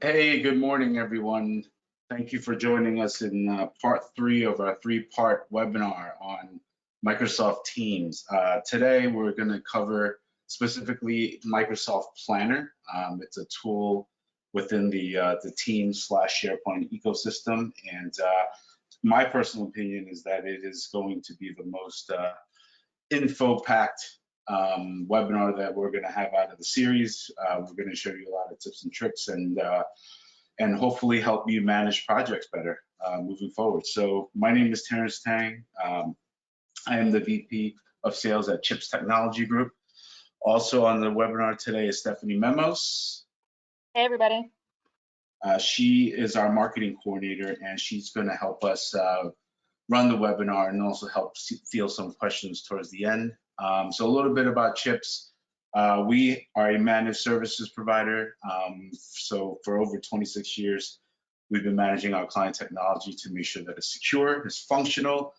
Hey, good morning, everyone. Thank you for joining us in part three of our three-part webinar on Microsoft Teams. Today, we're going to cover specifically Microsoft Planner. It's a tool within the Teams/SharePoint ecosystem, and my personal opinion is that it is going to be the most info-packed webinar that we're going to have out of the series. We're going to show you a lot of tips and tricks and hopefully help you manage projects better moving forward. So my name is Terrence Tang. I am the VP of Sales at Chips Technology Group. Also on the webinar today is Stephanie Memos. Hey, everybody. She is our marketing coordinator, and she's going to help us run the webinar and also help field some questions towards the end. So a little bit about Chips. We are a managed services provider. So for over 26 years, we've been managing our client technology to make sure that it's secure, it's functional,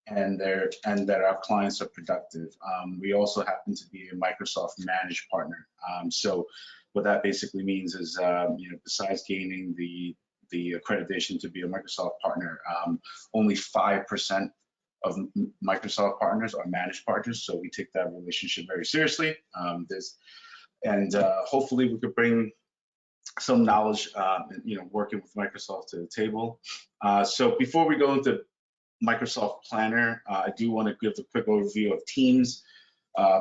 and that our clients are productive. We also happen to be a Microsoft managed partner. So what that basically means is, besides gaining the accreditation to be a Microsoft partner, only 5% of Microsoft partners are managed partners, so we take that relationship very seriously. Hopefully we could bring some knowledge, working with Microsoft to the table. So before we go into Microsoft Planner, I do want to give a quick overview of Teams,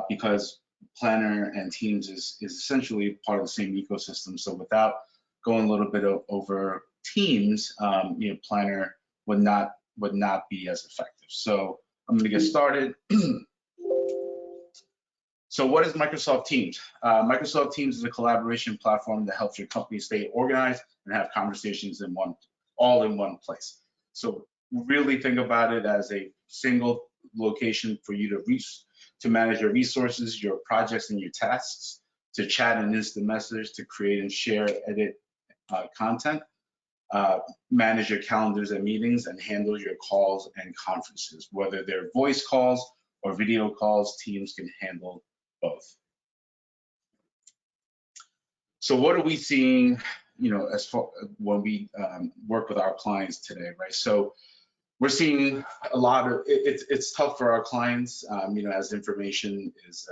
because Planner and Teams is essentially part of the same ecosystem. So without going a little bit over Teams, Planner would not be as effective. So I'm going to get started. So what is Microsoft Teams? Microsoft Teams is a collaboration platform that helps your company stay organized and have conversations all in one place. So really think about it as a single location for you to manage your resources, your projects, and your tasks, to chat and instant message, to create and share, edit content, manage your calendars and meetings, and handle your calls and conferences. Whether they're voice calls or video calls, Teams can handle both. So what are we seeing, as far when we work with our clients today, right? So we're seeing a lot of, it's tough for our clients, as information is,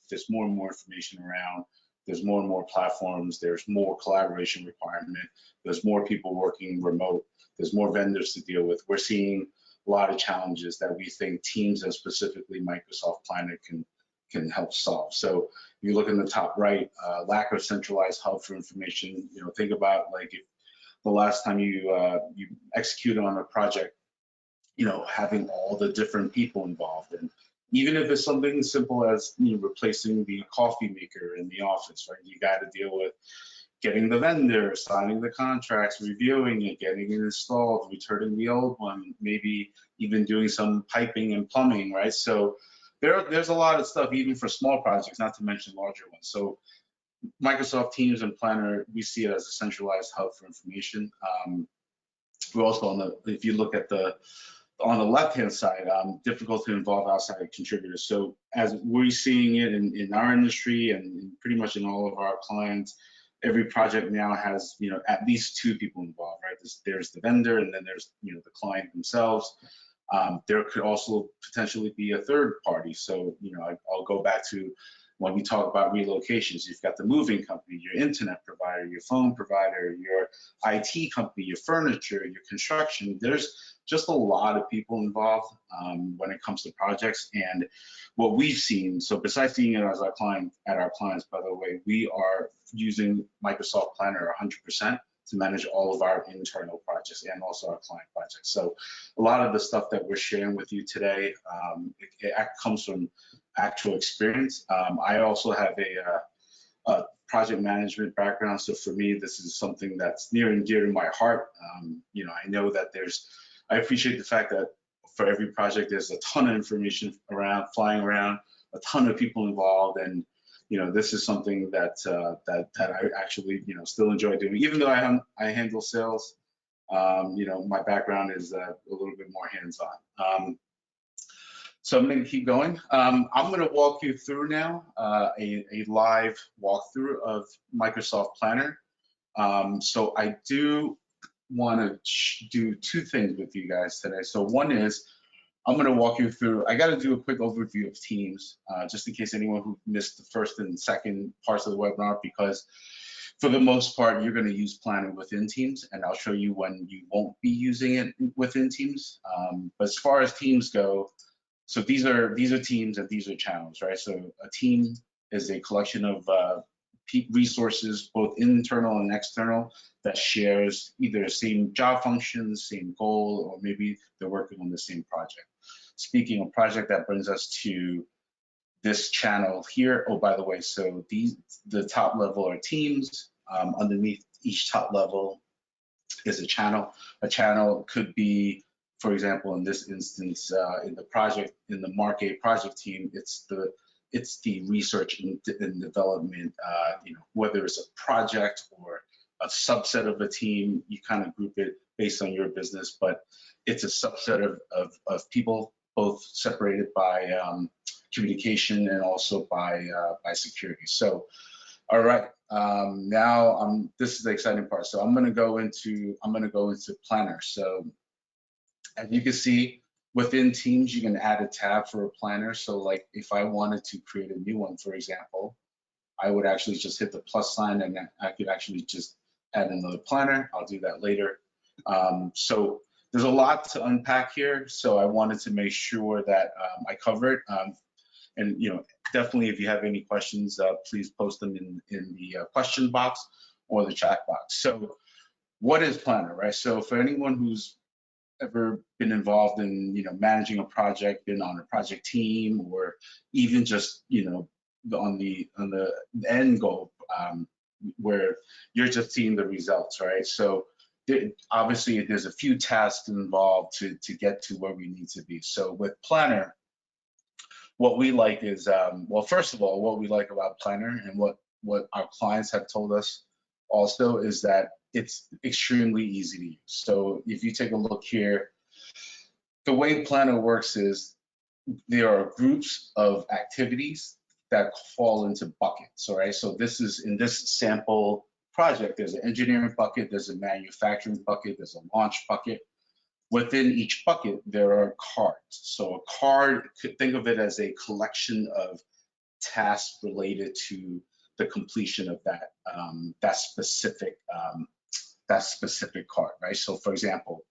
there's more and more information around. There's more and more platforms, there's more collaboration requirement, there's more people working remote, there's more vendors to deal with. We're seeing a lot of challenges that we think Teams and specifically Microsoft Planner can help solve. So if you look in the top right, lack of centralized hub for information. Think about like if the last time you executed on a project, having all the different people involved, and even if it's something as simple as replacing the coffee maker in the office, right? You got to deal with getting the vendor, signing the contracts, reviewing it, getting it installed, returning the old one, maybe even doing some piping and plumbing, right? So there's a lot of stuff, even for small projects, not to mention larger ones. So Microsoft Teams and Planner, we see it as a centralized hub for information. We're also if you look at on the left-hand side, difficult to involve outside contributors. So as we're seeing it in our industry and pretty much in all of our clients, every project now has, at least two people involved, right? There's the vendor, and then there's, the client themselves. There could also potentially be a third party. So, I'll go back to when we talk about relocations. You've got the moving company, your internet provider, your phone provider, your IT company, your furniture, your construction. There's just a lot of people involved when it comes to projects. And what we've seen, so besides seeing it as our clients, by the way, we are using Microsoft Planner 100% to manage all of our internal projects and also our client projects. So a lot of the stuff that we're sharing with you today, it comes from actual experience. I also have a project management background, so for me, this is something that's near and dear to my heart. I know that I appreciate the fact that for every project, there's a ton of information flying around, a ton of people involved, and this is something that I actually still enjoy doing, even though I handle sales. My background is a little bit more hands-on. So I'm going to keep going. I'm going to walk you through now a live walkthrough of Microsoft Planner. So I do want to do two things with you guys today. So one is I'm going to walk you through, I got to do a quick overview of Teams, just in case anyone who missed the first and second parts of the webinar, because for the most part, you're going to use planning within Teams, and I'll show you when you won't be using it within Teams. But as far as teams go, so these are teams and these are channels, right? So a team is a collection of resources, both internal and external, that shares either the same job functions, same goal, or maybe they're working on the same project. Speaking of project, that brings us to this channel here. Oh, by the way, so the top level are teams. Underneath each top level is a channel. A channel could be, for example, in this instance, in the Market project team, it's the research and development, whether it's a project or a subset of a team, you kind of group it based on your business, but it's a subset of people, both separated by communication and also by security. So, all right, now this is the exciting part. So I'm gonna go into Planner. So as you can see, within Teams, you can add a tab for a planner. So like if I wanted to create a new one, for example, I would actually just hit the plus sign and I could actually just add another planner. I'll do that later. So there's a lot to unpack here. So I wanted to make sure that I cover it. And definitely if you have any questions, please post them in the question box or the chat box. So what is Planner, right? So for anyone who's ever been involved in managing a project, been on a project team, or even just on the end goal, where you're just seeing the results, right? So obviously there's a few tasks involved to get to where we need to be. So with Planner, what we like is, well, first of all, what we like about Planner and what our clients have told us also is that it's extremely easy to use. So if you take a look here, the way Planner works is there are groups of activities that fall into buckets, all right? So this is, in this sample project, there's an engineering bucket, there's a manufacturing bucket, there's a launch bucket. Within each bucket, there are cards. So a card, think of it as a collection of tasks related to the completion of that specific card, right? So for example,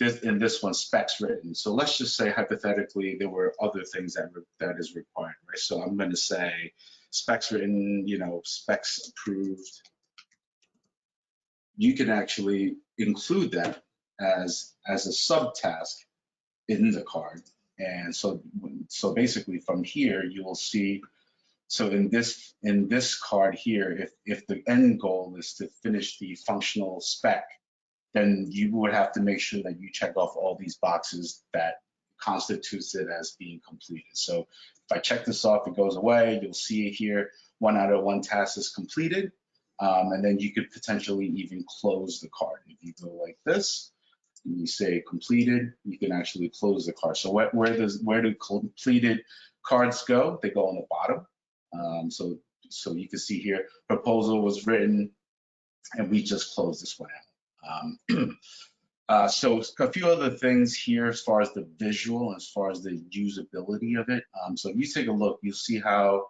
in this one, specs written. So let's just say hypothetically there were other things that is required, right? So I'm going to say specs written, specs approved. You can actually include that as a subtask in the card. And so basically from here you will see, so in this card here, if the end goal is to finish the functional spec, then you would have to make sure that you check off all these boxes that constitutes it as being completed. So if I check this off, it goes away. You'll see it here, 1 out of 1 task is completed. And then you could potentially even close the card. If you go like this, and you say completed, you can actually close the card. So where do completed cards go? They go on the bottom. So you can see here, proposal was written, and we just closed this one out. So a few other things here as far as the visual, as far as the usability of it. So if you take a look, you'll see how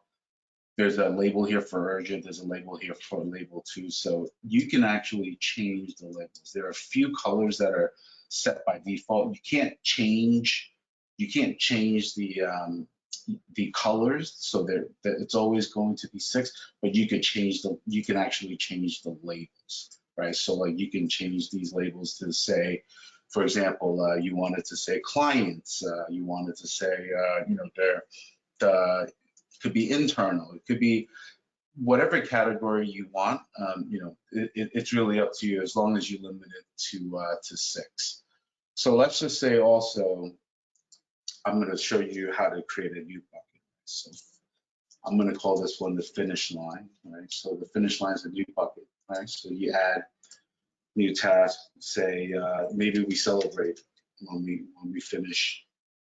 there's a label here for urgent, there's a label here for label 2. So you can actually change the labels. There are a few colors that are set by default. You can't change the colors, so that it's always going to be 6, but you can actually change the labels, right? So like you can change these labels to say, for example, you wanted to say clients, you wanted to say, it could be internal, it could be whatever category you want. It's really up to you, as long as you limit it to 6. So let's just say also, I'm going to show you how to create a new bucket. So I'm going to call this one the finish line, right? So the finish line is a new bucket, right? So you add new task, say maybe we celebrate when we finish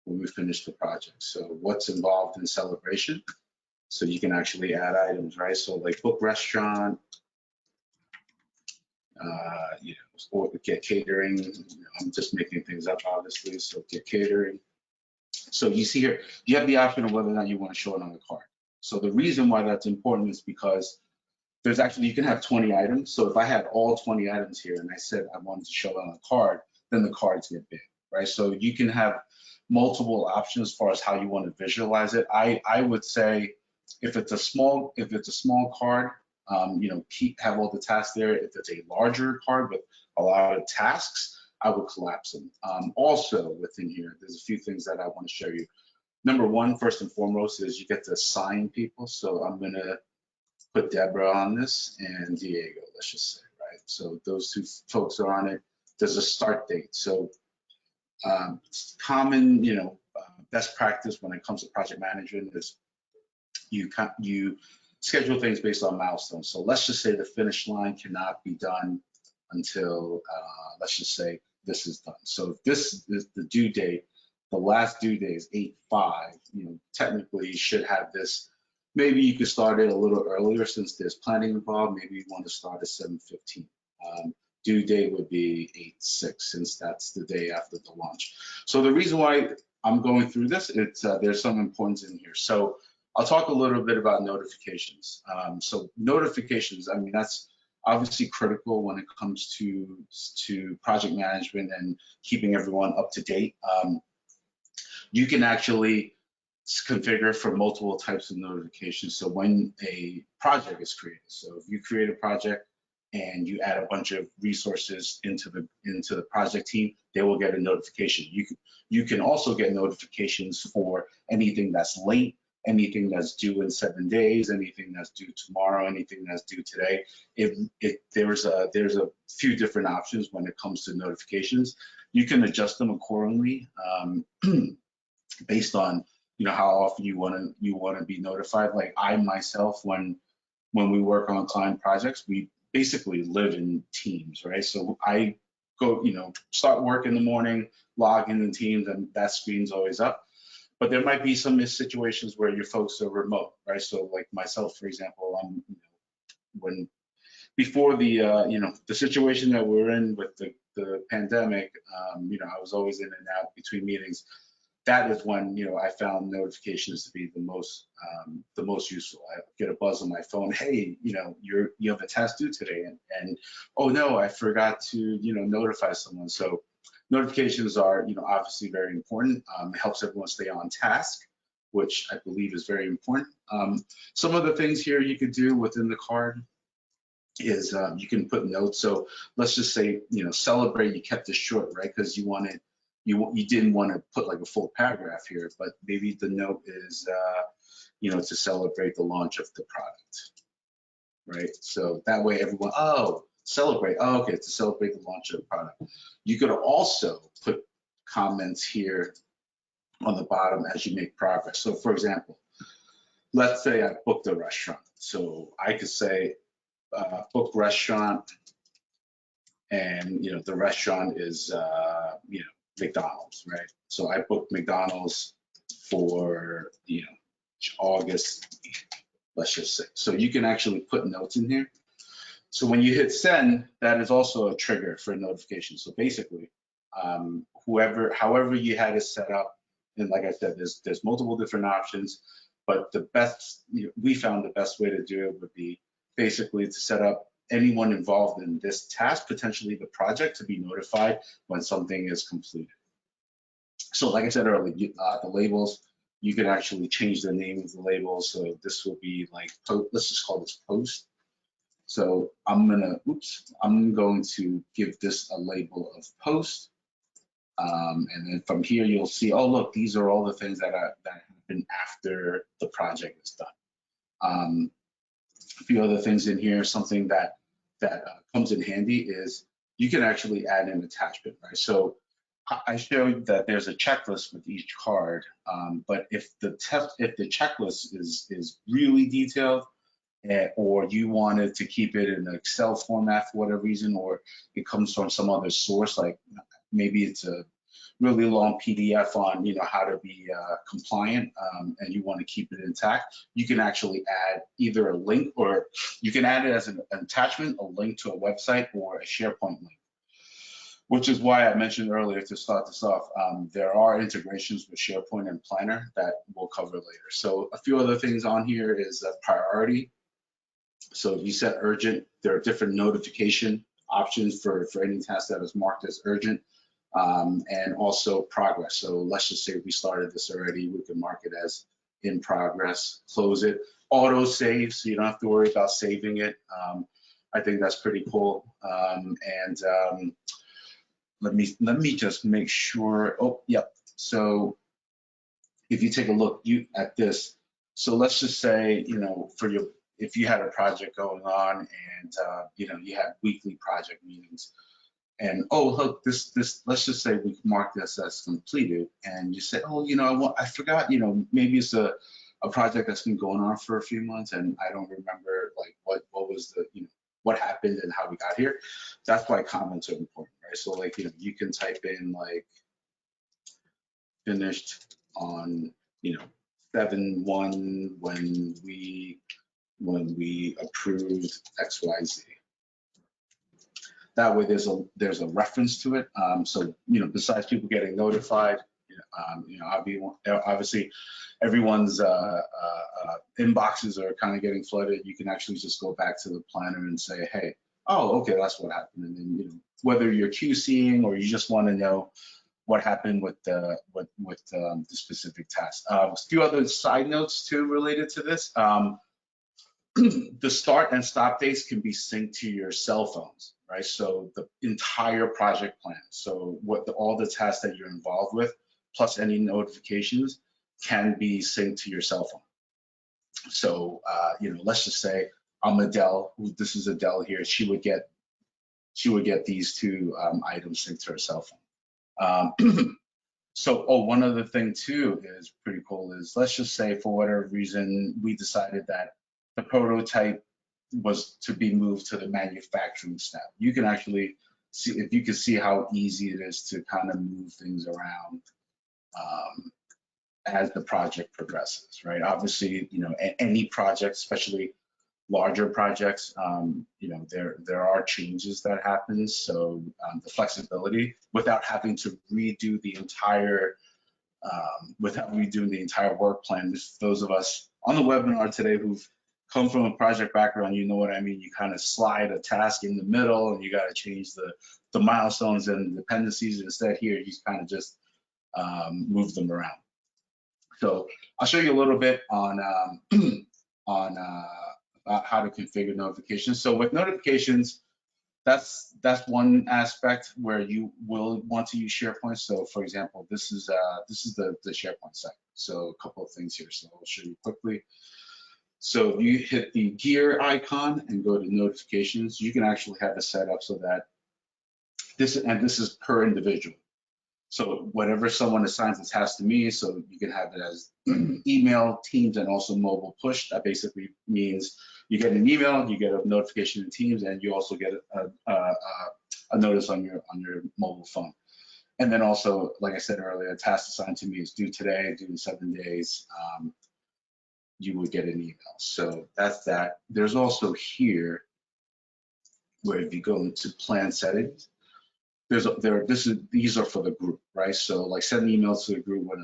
the project. So what's involved in celebration? So you can actually add items, right? So like book restaurant, you know, or get catering. You know, I'm just making things up, obviously. So get catering. So you see here, you have the option of whether or not you want to show it on the card. So the reason why that's important is because there's actually, you can have 20 items. So if I had all 20 items here and I said I wanted to show it on a card, then the cards get big, right? So you can have multiple options as far as how you want to visualize it. I would say if it's a small card, you know, have all the tasks there. If it's a larger card with a lot of tasks, I would collapse them. Also within here, there's a few things that I want to show you. Number one, first and foremost, is you get to assign people. So I'm gonna put Deborah on this and Diego, let's just say, right? So those two folks are on it. There's a start date. So common, you know, best practice when it comes to project management is you schedule things based on milestones. So let's just say the finish line cannot be done until, let's just say this is done. So if this is the due date, the last due date is 8/5, you know, technically you should have this. Maybe you could start it a little earlier since there's planning involved. Maybe you want to start at 7:15. Due date would be 8/6 since that's the day after the launch. So the reason why I'm going through this, it's there's some importance in here. So I'll talk a little bit about notifications. So notifications, I mean, that's obviously critical when it comes to project management and keeping everyone up to date. You can actually configure for multiple types of notifications. So when a project is created, so if you create a project and you add a bunch of resources into the project team, they will get a notification. You can also get notifications for anything that's late, anything that's due in 7 days, anything that's due tomorrow, anything that's due today. There's a few different options when it comes to notifications. You can adjust them accordingly based on, you know, how often you want to be notified. Like I myself, when we work on client projects, we basically live in teams, right? So I go, you know, start work in the morning, log in Teams, and that screen's always up. But there might be some situations where your folks are remote, right? So like myself, for example, I'm, you know, before the you know, the situation that we're in with the pandemic, you know, I was always in and out between meetings. That is when, you know, I found notifications to be the most useful. I get a buzz on my phone, hey, you know, you have a task due today, and oh no, I forgot to, you know, notify someone. So notifications are, you know, obviously very important. It helps everyone stay on task, which I believe is very important. Some of the things here you could do within the card is you can put notes. So let's just say, you know, celebrate, you kept it short, right? Because you didn't want to put like a full paragraph here, but maybe the note is, you know, to celebrate the launch of the product, right? So that way everyone, oh, celebrate, oh, okay, to celebrate the launch of the product. You could also put comments here on the bottom as you make progress. So for example, let's say I booked a restaurant. So I could say, booked restaurant, and, you know, the restaurant is, you know, McDonald's, right? So I booked McDonald's for, you know, August, let's just say. So you can actually put notes in here. So when you hit send, that is also a trigger for a notification. So basically, however you had it set up, and like I said, there's multiple different options, but the best, you know, we found the best way to do it would be basically to set up anyone involved in this task, potentially the project, to be notified when something is completed. So like I said earlier, the labels, you can actually change the name of the labels. So this will be like, let's just call this post. So I'm going to give this a label of post. And then from here, you'll see, oh, look, these are all the things that happen after the project is done. A few other things in here, something that comes in handy is you can actually add an attachment, right? So I showed that there's a checklist with each card, but if the checklist is really detailed, or you wanted to keep it in an Excel format for whatever reason, or it comes from some other source, like maybe it's really long PDF on, how to be compliant, and you want to keep it intact, you can actually add either a link, or you can add it as an attachment, a link to a website or a SharePoint link. Which is why I mentioned earlier, to start this off, there are integrations with SharePoint and Planner that we'll cover later. So a few other things on here is a priority. So if you set urgent, there are different notification options for any task that is marked as urgent, and also progress. So let's just say we started this already, we can mark it as in progress, close it, auto save, so you don't have to worry about saving it. I think that's pretty cool. Let me just make sure. Oh, yep. So if you take a look at this, so let's just say, if you had a project going on and you had weekly project meetings, and oh look, this let's just say we mark this as completed, and you say, oh, I forgot, maybe it's a project that's been going on for a few months, and I don't remember like what was the what happened and how we got here. That's why comments are important, right? So like, you can type in like finished on, 7/1 when we approved XYZ. That way there's a reference to it. So, besides people getting notified, obviously everyone's inboxes are kind of getting flooded. You can actually just go back to the planner and say, hey, oh, okay, that's what happened. And then, whether you're QCing or you just want to know what happened with the specific task. A few other side notes too related to this. The start and stop dates can be synced to your cell phones, right? So the entire project plan, so all the tasks that you're involved with, plus any notifications, can be synced to your cell phone. So let's just say I'm Adele. This is Adele here. She would get these two items synced to her cell phone. So, one other thing too is pretty cool is, let's just say for whatever reason we decided that the prototype was to be moved to the manufacturing step. You can actually see, if you can see how easy it is to kind of move things around as the project progresses, right? Obviously, any project, especially larger projects, there are changes that happen. So the flexibility without having to redo the entire work plan. Those of us on the webinar today who've come from a project background, you know what I mean. You kind of slide a task in the middle, and you got to change the milestones and dependencies. Instead, here you kind of just move them around. So I'll show you a little bit on about how to configure notifications. So with notifications, that's one aspect where you will want to use SharePoint. So for example, this is the SharePoint site. So a couple of things here. So I'll show you quickly. So if you hit the gear icon and go to notifications, you can actually have it set up so that this is per individual. So whenever someone assigns a task to me, so you can have it as email, Teams, and also mobile push. That basically means you get an email, you get a notification in Teams, and you also get a notice on your mobile phone. And then also, like I said earlier, a task assigned to me is due today, due in 7 days. You would get an email. So that's that. There's also here where if you go into plan settings, these are for the group, right? So like send emails to the group when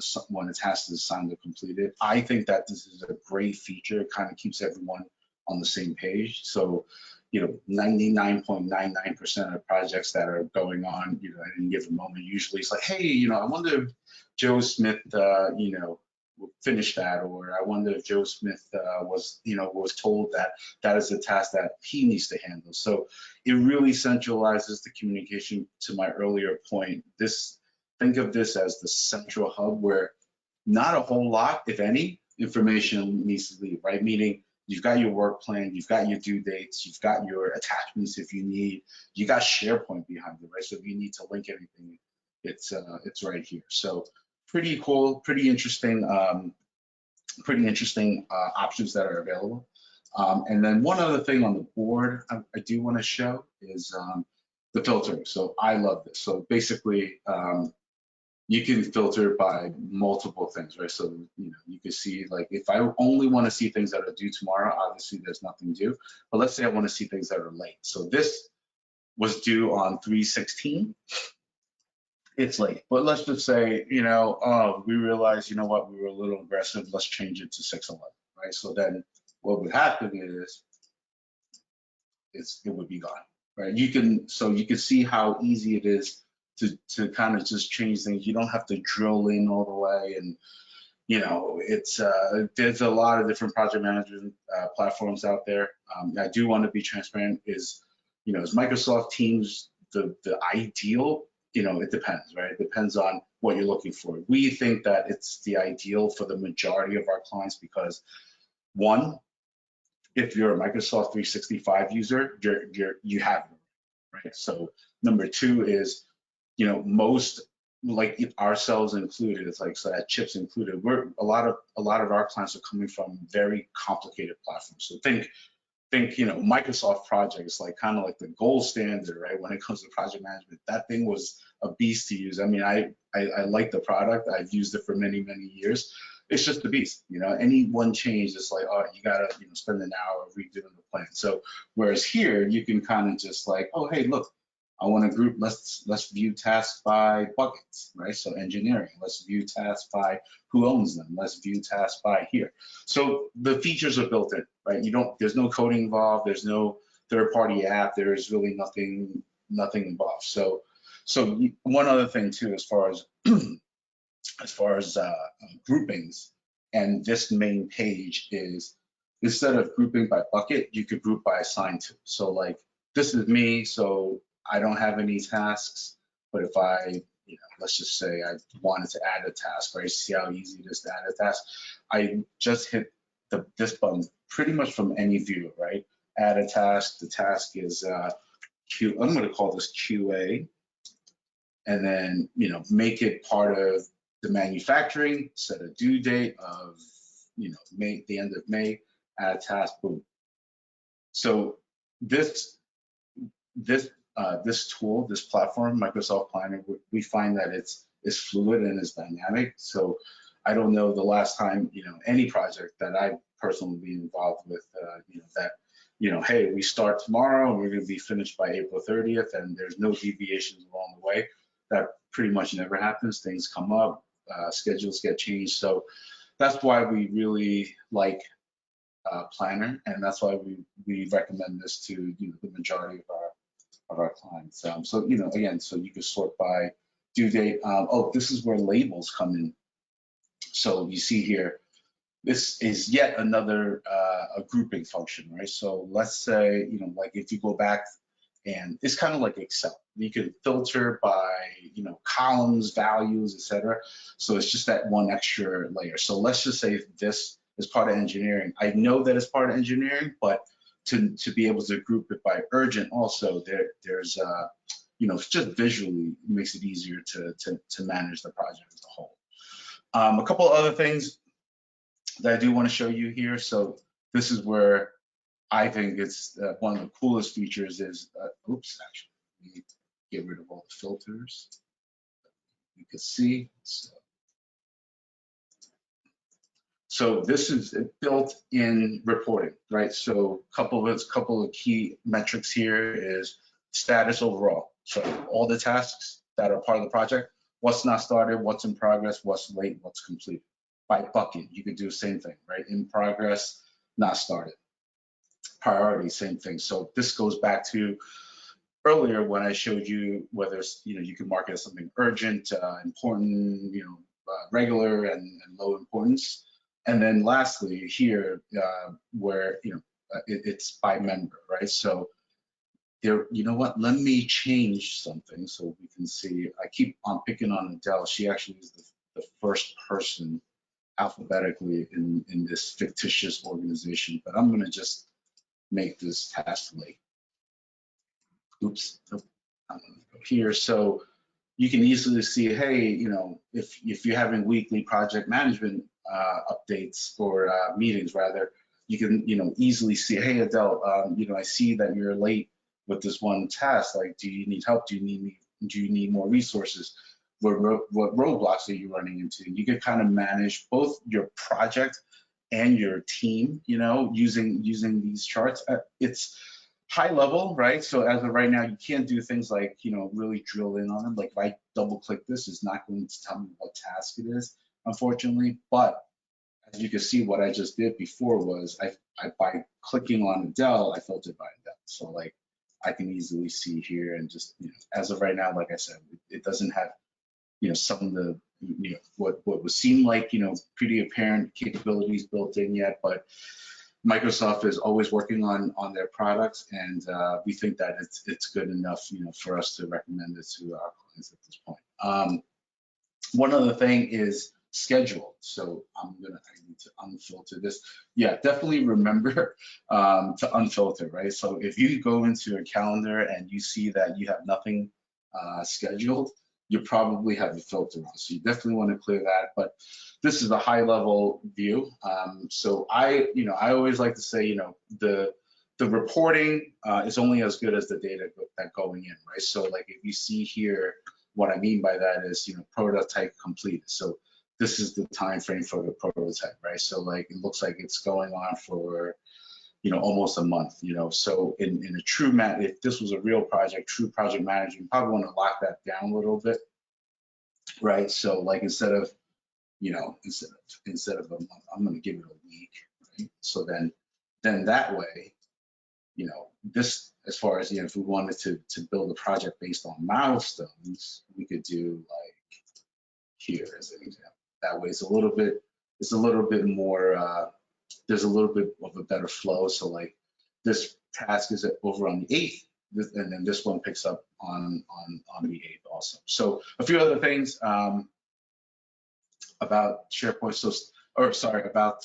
a task is assigned or completed. I think that this is a great feature. It kind of keeps everyone on the same page. So 99.99% of projects that are going on, at any given moment, usually it's like, hey, I wonder if Joe Smith, finish that, or I wonder if Joe Smith was told that that is a task that he needs to handle. So it really centralizes the communication. To my earlier point, think of this as the central hub where not a whole lot, if any, information needs to leave, right? Meaning you've got your work plan, you've got your due dates, you've got your attachments if you need, you got SharePoint behind it, right? So if you need to link anything, it's right here. So pretty cool, pretty interesting options that are available. And then one other thing on the board I do want to show is the filtering. So I love this. So basically, you can filter by multiple things, right? So, you can see, like, if I only want to see things that are due tomorrow, obviously there's nothing due. But let's say I want to see things that are late. So this was due on 3/16. It's late, but let's just say, oh, we realized, what, we were a little aggressive. Let's change it to 6/11, right? So then what would happen is it would be gone, right? So you can see how easy it is to kind of just change things. You don't have to drill in all the way, and it's there's a lot of different project management platforms out there. I do want to be transparent. Is Microsoft Teams the ideal? It depends, right? It depends on what you're looking for. We think that it's the ideal for the majority of our clients because, one, if you're a Microsoft 365 user, you have it, right? So number two is, most, like ourselves included, it's like, so that chips included, a lot of our clients are coming from very complicated platforms. So think Microsoft projects, like kind of like the gold standard, right? When it comes to project management, that thing was a beast to use. I mean, I like the product. I've used it for many, many years. It's just a beast, any one change, it's like, oh, you gotta, spend an hour redoing the plan. So whereas here, you can kind of just like, oh, hey, look, I want to group, let's view tasks by buckets, right? So engineering, let's view tasks by who owns them. Let's view tasks by here. So the features are built in, right? There's no coding involved. There's no third-party app. There's really nothing involved. So one other thing too, as far as groupings, and this main page is, instead of grouping by bucket, you could group by assigned to. So like, this is me, so I don't have any tasks, but if I, let's just say I wanted to add a task, right? See how easy it is to add a task. I just hit this button pretty much from any view, right? Add a task. The task is I'm going to call this QA, and then make it part of the manufacturing. Set a due date of May, the end of May. Add a task. Boom. So this tool, this platform, Microsoft Planner, we find that it's fluid and it's dynamic. So I don't know the last time, any project that I've personally been involved with, hey, we start tomorrow and we're going to be finished by April 30th, and there's no deviations along the way. That pretty much never happens. Things come up, schedules get changed. So that's why we really like Planner, and that's why we recommend this to the majority of our clients. So again, so you can sort by due date. Oh, this is where labels come in. So you see here, this is yet another a grouping function, right? So let's say like if you go back, and it's kind of like Excel. You can filter by columns, values, etc. So it's just that one extra layer. So let's just say this is part of engineering. I know that it's part of engineering, but to be able to group it by urgent also, there's just visually makes it easier to manage the project as a whole. A couple of other things that I do want to show you here. So this is where I think it's one of the coolest features is, oops, actually, let me get rid of all the filters. You can see. So this is built-in reporting, right? So couple of key metrics here is status overall. So all the tasks that are part of the project, what's not started, what's in progress, what's late, what's completed. By bucket, you could do the same thing, right? In progress, not started. Priority, same thing. So this goes back to earlier when I showed you whether you can mark it as something urgent, important, regular, and low importance. And then lastly here, where it's by member, right? So there, what? Let me change something so we can see. I keep on picking on Adele. She actually is the first person alphabetically in this fictitious organization, but I'm going to just make this task late. Oops, I'm going to go here. So you can easily see, hey, if you're having weekly project management updates or meetings rather, you can easily see, hey, Adele, I see that you're late with this one task. Like, do you need help? Do you need more resources? what roadblocks are you running into. You can kind of manage both your project and your team, you know, using these charts. It's high level, right? So as of right now, you can't do things like, you know, really drill in on them. Like if I double click this, it's not going to tell me what task it is, unfortunately. But as you can see, what I just did before was I by clicking on Adele, I filtered by Adele. So like I can easily see here and just, you know, as of right now, like I said, it doesn't have, you know, some of the, you know, what would seem like, you know, pretty apparent capabilities built in yet, but Microsoft is always working on their products, and we think that it's good enough, you know, for us to recommend it to our clients at this point. One other thing is schedule. So I need to unfilter this. Yeah, definitely remember to unfilter, right? So if you go into a calendar and you see that you have nothing scheduled, you probably have a filter on. So you definitely want to clear that. But this is a high level view. So I always like to say, you know, the reporting is only as good as the data that going in, right? So like if you see here, what I mean by that is, you know, prototype completed. So this is the time frame for the prototype, right? So like it looks like it's going on for, you know, almost a month, you know. So in a true if this was a real project, true project management, you probably want to lock that down a little bit, right? So like instead of, you know, instead of a month, I'm going to give it a week, right? So then that way, you know, this, as far as, you know, if we wanted to build a project based on milestones, we could do like here as an example. That way it's a little bit more, there's a little bit of a better flow. So like this task is over on the 8th, and then this one picks up on the 8th also. So a few other things about SharePoint. So, or sorry, about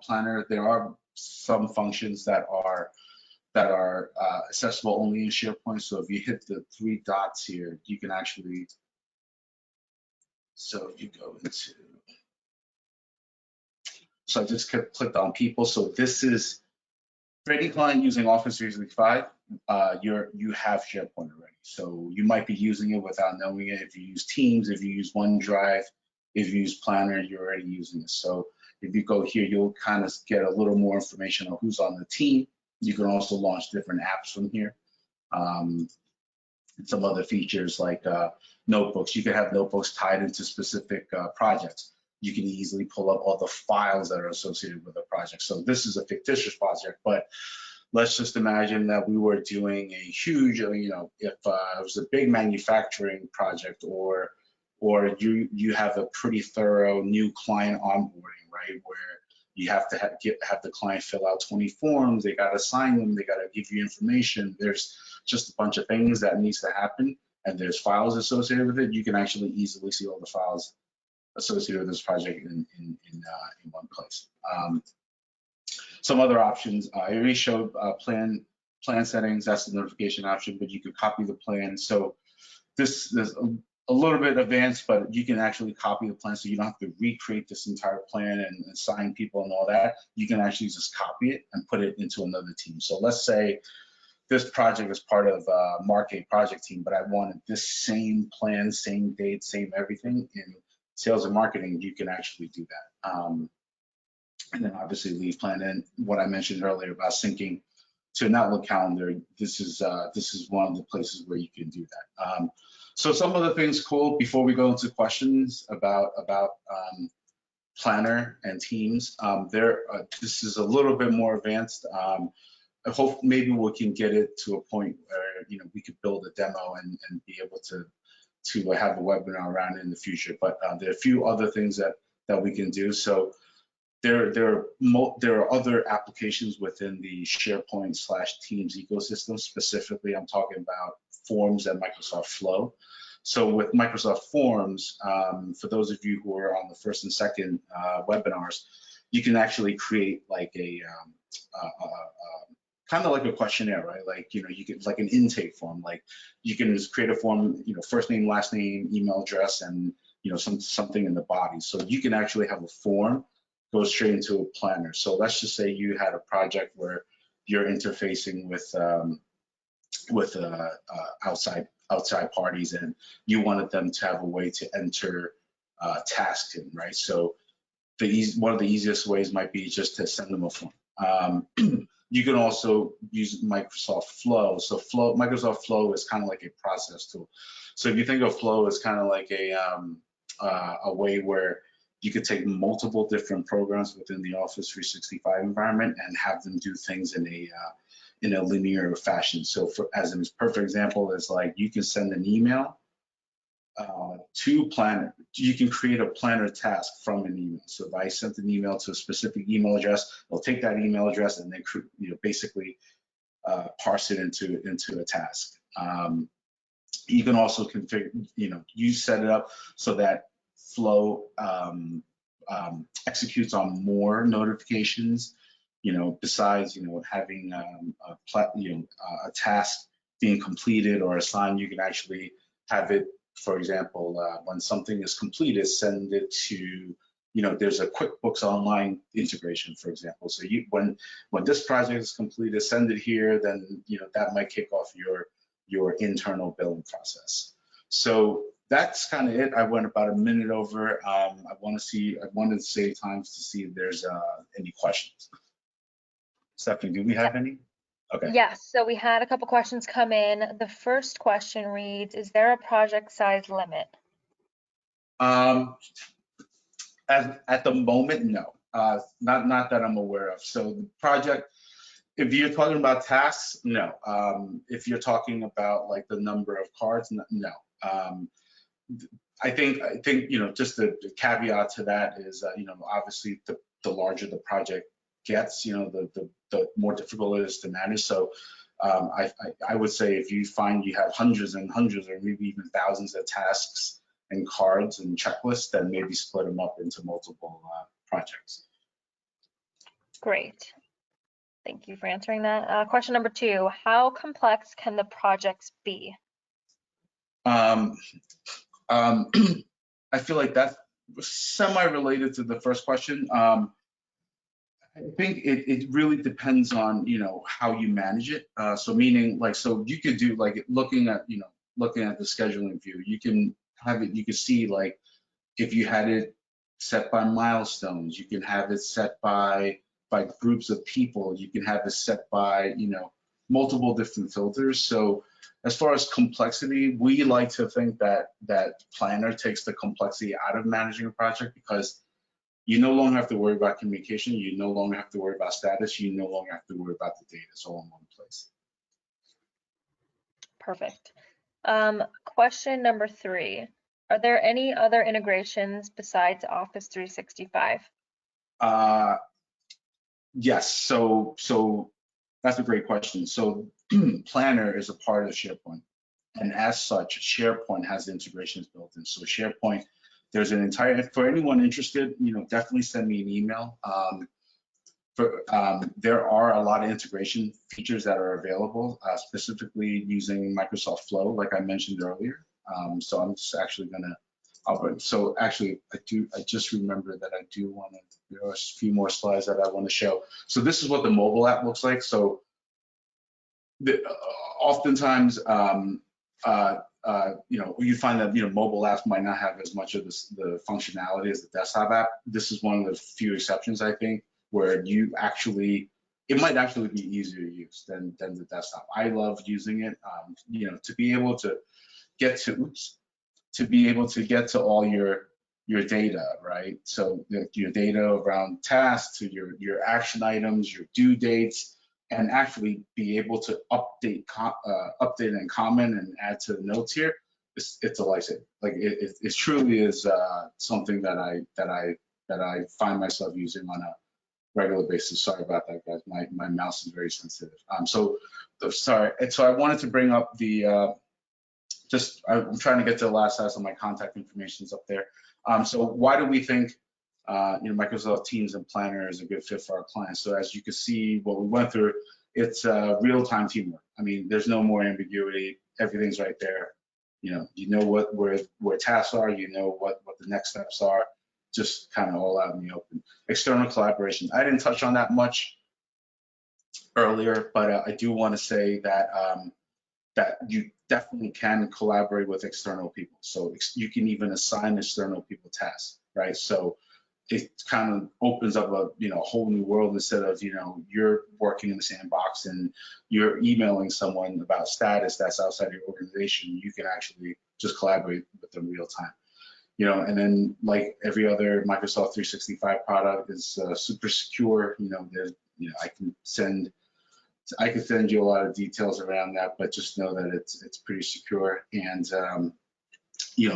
Planner. There are some functions that are accessible only in SharePoint. So if you hit the 3 dots here, you can actually. So if you go into. So I just clicked on people. So this is for any client using Office 365. You have SharePoint already. So you might be using it without knowing it. If you use Teams, if you use OneDrive, if you use Planner, you're already using it. So if you go here, you'll kind of get a little more information on who's on the team. You can also launch different apps from here. Some other features like notebooks. You can have notebooks tied into specific projects. You can easily pull up all the files that are associated with a project. So this is a fictitious project, but let's just imagine that we were doing a huge, you know, if it was a big manufacturing project, or you have a pretty thorough new client onboarding, right, where you have to have the client fill out 20 forms, they got to sign them, they got to give you information. There's just a bunch of things that needs to happen, and there's files associated with it. You can actually easily see all the files associated with this project in one place. Some other options, I already showed plan settings. That's the notification option, but you could copy the plan. So this is a little bit advanced, but you can actually copy the plan, so you don't have to recreate this entire plan and assign people and all that. You can actually just copy it and put it into another team. So let's say this project is part of Mark A project team, but I wanted this same plan, same date, same everything in sales and marketing. You can actually do that. And then obviously leave plan. And what I mentioned earlier about syncing to an Outlook calendar, this is one of the places where you can do that. So some of the things cool before we go into questions about Planner and Teams. This is a little bit more advanced. I hope maybe we can get it to a point where, you know, we could build a demo and be able to have a webinar around it in the future. But there are a few other things that we can do. So there are other applications within the SharePoint/Teams ecosystem. Specifically, I'm talking about Forms and Microsoft Flow. So with Microsoft Forms, for those of you who are on the first and second webinars, you can actually create like a kind of like a questionnaire, right? Like, you know, you can, like an intake form, like you can just create a form, you know, first name, last name, email address, and, you know, something in the body. So you can actually have a form go straight into a planner. So let's just say you had a project where you're interfacing with outside outside parties, and you wanted them to have a way to enter tasks in, right? So one of the easiest ways might be just to send them a form. You can also use Microsoft Flow. So Microsoft Flow is kind of like a process tool. So if you think of Flow as kind of like a way where you could take multiple different programs within the Office 365 environment and have them do things in a linear fashion. So as a perfect example is like you can send an email to Planner. You can create a Planner task from an email. So if I sent an email to a specific email address, it'll take that email address and then basically parse it into a task. You can also configure, you set it up so that Flow executes on more notifications. Besides having a task being completed or assigned, you can actually have it. For example, when something is completed, send it to, there's a QuickBooks Online integration, for example. So when this project is completed, send it here, then, that might kick off your internal billing process. So that's kind of it. I went about a minute over. I wanted to save times to see if there's any questions. Stephanie, do we have any? Okay. Yes, so we had a couple questions come in. The first question reads, is there a project size limit? At the moment, no. Not that I'm aware of. So the project, if you're talking about tasks, no. If you're talking about like the number of cards, no. I think just the caveat to that is obviously the larger the project gets, the more difficult it is to manage. So I would say if you find you have hundreds and hundreds or maybe even thousands of tasks and cards and checklists, then maybe split them up into multiple projects. Great. Thank you for answering that. Question number 2, how complex can the projects be? I feel like that's semi-related to the first question. I think it really depends on how you manage it. So meaning so you could do looking at the scheduling view, you can have it. You can see like if you had it set by milestones, you can have it set by groups of people. You can have it set by multiple different filters. So as far as complexity, we like to think that Planner takes the complexity out of managing a project because you no longer have to worry about communication. You no longer have to worry about status. You no longer have to worry about the data. It's all in one place. Perfect. Question number 3. Are there any other integrations besides Office 365? Yes. So that's a great question. So Planner is a part of SharePoint. And as such, SharePoint has integrations built in. So SharePoint, there's an entire, for anyone interested, definitely send me an email. There are a lot of integration features that are available, specifically using Microsoft Flow, like I mentioned earlier. So I'm just actually I just remember that I do want to, there are a few more slides that I want to show. So this is what the mobile app looks like. So oftentimes, you find that mobile apps might not have as much of the functionality as the desktop app. This is one of the few exceptions, I think, where it might actually be easier to use than the desktop. I love using it, to be able to get to all your data, right? So your data around tasks, to your action items, your due dates, and actually be able to update and comment and add to the notes here. It's a lifesaver. Like it truly is something that I find myself using on a regular basis. Sorry about that, guys. My mouse is very sensitive. Sorry. And so I wanted to bring up I'm trying to get to the last slide, so my contact information is up there. So why do we think Microsoft Teams and Planner is a good fit for our clients? So as you can see, what we went through, it's real-time teamwork. I mean, there's no more ambiguity. Everything's right there. You know where tasks are. You know what the next steps are. Just kind of all out in the open. External collaboration. I didn't touch on that much earlier, but I do want to say that that you definitely can collaborate with external people. So you can even assign external people tasks, right? So it kind of opens up a whole new world instead of you're working in the sandbox and you're emailing someone about status that's outside your organization. You can actually just collaborate with them real time. And then like every other Microsoft 365 product is super secure. I can send you a lot of details around that, but just know that it's pretty secure. And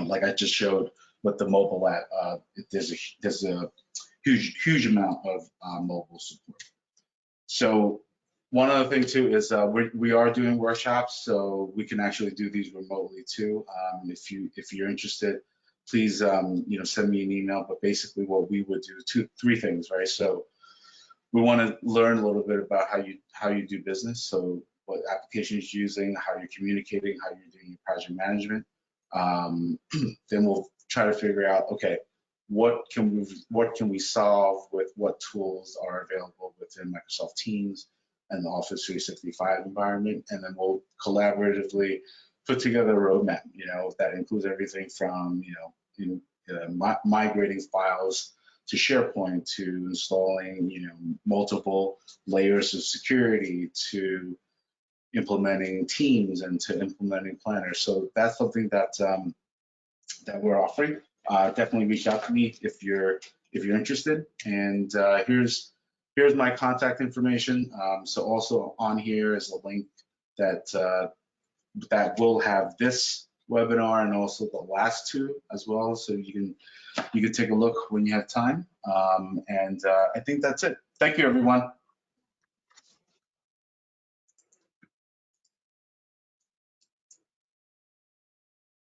like I just showed with the mobile app, there's a huge amount of mobile support. So one other thing too is we are doing workshops, so we can actually do these remotely too. If you're interested, please send me an email. But basically, what we would do three things, right? So we want to learn a little bit about how you do business. So what applications you're using, how you're communicating, how you're doing your project management. Then we'll try to figure out, okay, what can we solve with what tools are available within Microsoft Teams and the Office 365 environment, and then we'll collaboratively put together a roadmap. That includes everything from migrating files to SharePoint, to installing multiple layers of security, to implementing Teams, and to implementing planners. So that's something that we're offering. Definitely reach out to me if you're interested. And here's my contact information. So also on here is a link that will have this webinar and also the last two as well. So you can take a look when you have time. And I think that's it. Thank you, everyone.